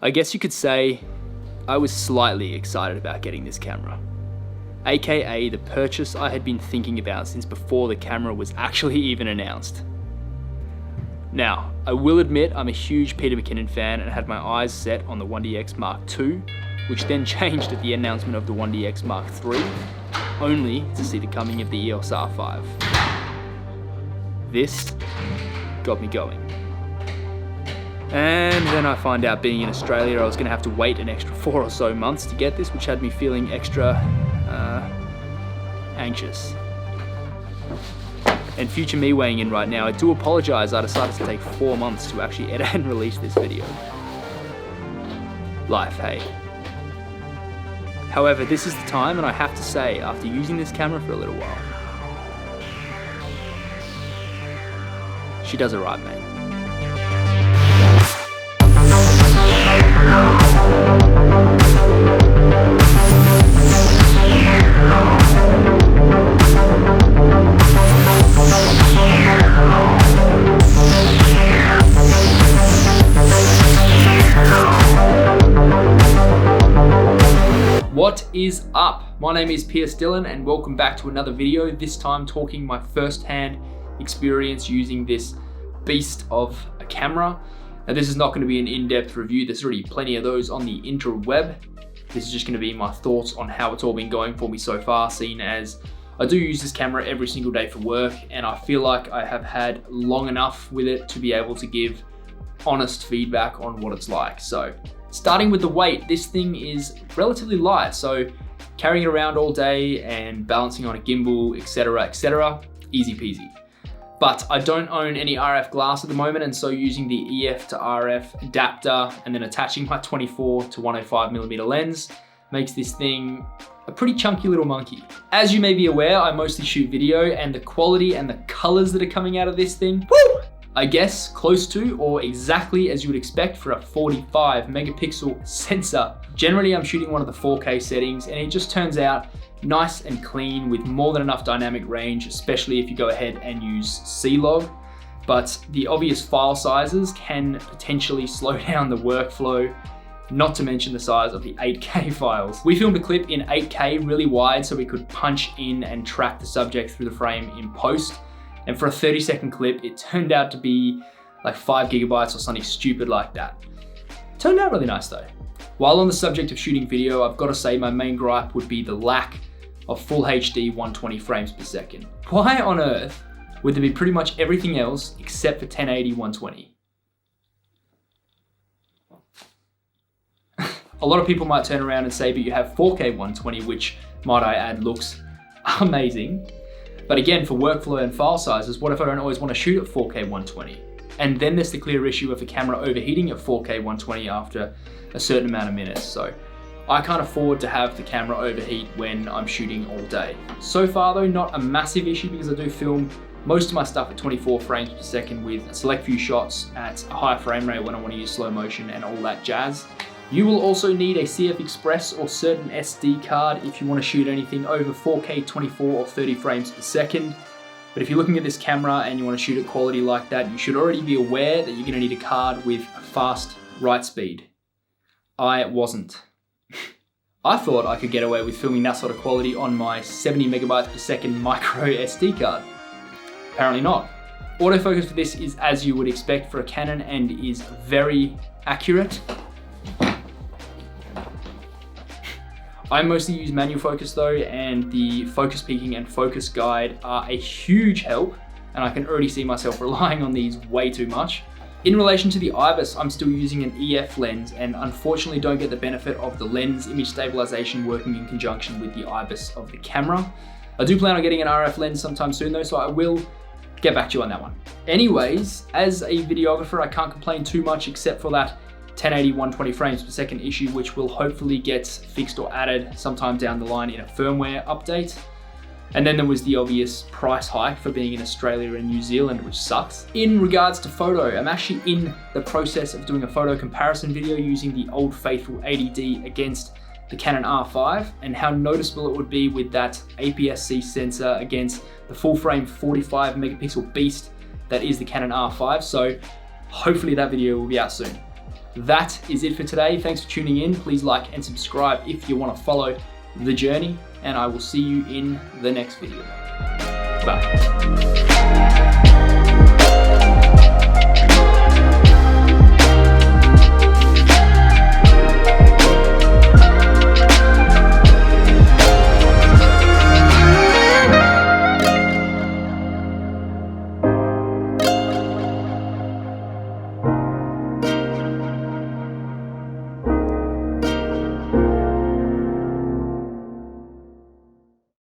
I guess you could say I was slightly excited about getting this camera, aka the purchase I had been thinking about since before the camera was actually even announced. Now, I will admit I'm a huge Peter McKinnon fan and had my eyes set on the 1DX Mark II, which then changed at the announcement of the 1DX Mark III, only to see the coming of the EOS R5. This got me going. And then I find out being in Australia I was going to have to wait an extra 4 or so months to get this, which had me feeling extra anxious. And future me weighing in right now, I do apologise I decided to take 4 months to actually edit and release this video. Life, hey. However, this is the time, and I have to say, after using this camera for a little while, she does it right, mate. What is up? My name is Pierce Dillon and welcome back to another video, this time talking my first-hand experience using this beast of a camera. Now this is not going to be an in-depth review, there's already plenty of those on the interweb. This is just going to be my thoughts on how it's all been going for me so far, seeing as I do use this camera every single day for work and I feel like I have had long enough with it to be able to give honest feedback on what it's like. So starting with the weight, this thing is relatively light, so carrying it around all day and balancing on a gimbal, etc, easy peasy. But I don't own any RF glass at the moment, and so using the EF to RF adapter and then attaching my 24 to 105mm lens makes this thing a pretty chunky little monkey. As you may be aware, I mostly shoot video, and the quality and the colors that are coming out of this thing, woo! I guess close to or exactly as you would expect for a 45 megapixel sensor. Generally, I'm shooting one of the 4K settings and it just turns out nice and clean with more than enough dynamic range, especially if you go ahead and use C-Log. But the obvious file sizes can potentially slow down the workflow, not to mention the size of the 8K files. We filmed a clip in 8K really wide so we could punch in and track the subject through the frame in post. And for a 30-second clip, it turned out to be like 5 gigabytes or something stupid like that. Turned out really nice though. While on the subject of shooting video, I've got to say my main gripe would be the lack of full HD 120 frames per second. Why on earth would there be pretty much everything else except for 1080 120? A lot of people might turn around and say, but you have 4K 120, which might I add looks amazing. But again, for workflow and file sizes, what if I don't always want to shoot at 4K 120? And then there's the clear issue of the camera overheating at 4K 120 after a certain amount of minutes. So I can't afford to have the camera overheat when I'm shooting all day. So far though, not a massive issue because I do film most of my stuff at 24 frames per second with a select few shots at a higher frame rate when I want to use slow motion and all that jazz. You will also need a CF Express or certain SD card if you want to shoot anything over 4K 24 or 30 frames per second. But if you're looking at this camera and you want to shoot at quality like that, you should already be aware that you're going to need a card with a fast write speed. I wasn't. I thought I could get away with filming that sort of quality on my 70 megabytes per second micro SD card. Apparently not. Autofocus for this is as you would expect for a Canon and is very accurate. I mostly use manual focus though, and the focus peaking and focus guide are a huge help, and I can already see myself relying on these way too much. In relation to the IBIS, I'm still using an EF lens and unfortunately don't get the benefit of the lens image stabilization working in conjunction with the IBIS of the camera. I do plan on getting an RF lens sometime soon though, so I will get back to you on that one. Anyways, as a videographer, I can't complain too much except for that 1080 120 frames per second issue, which will hopefully get fixed or added sometime down the line in a firmware update. And then there was the obvious price hike for being in Australia and New Zealand, which sucks. In regards to photo, I'm actually in the process of doing a photo comparison video using the old faithful 80D against the Canon R5 and how noticeable it would be with that APS-C sensor against the full frame 45 megapixel beast that is the Canon R5. So hopefully that video will be out soon. that is it for today. Thanks for tuning in. Please like and subscribe if you want to follow the journey, and I will see you in the next video. Bye.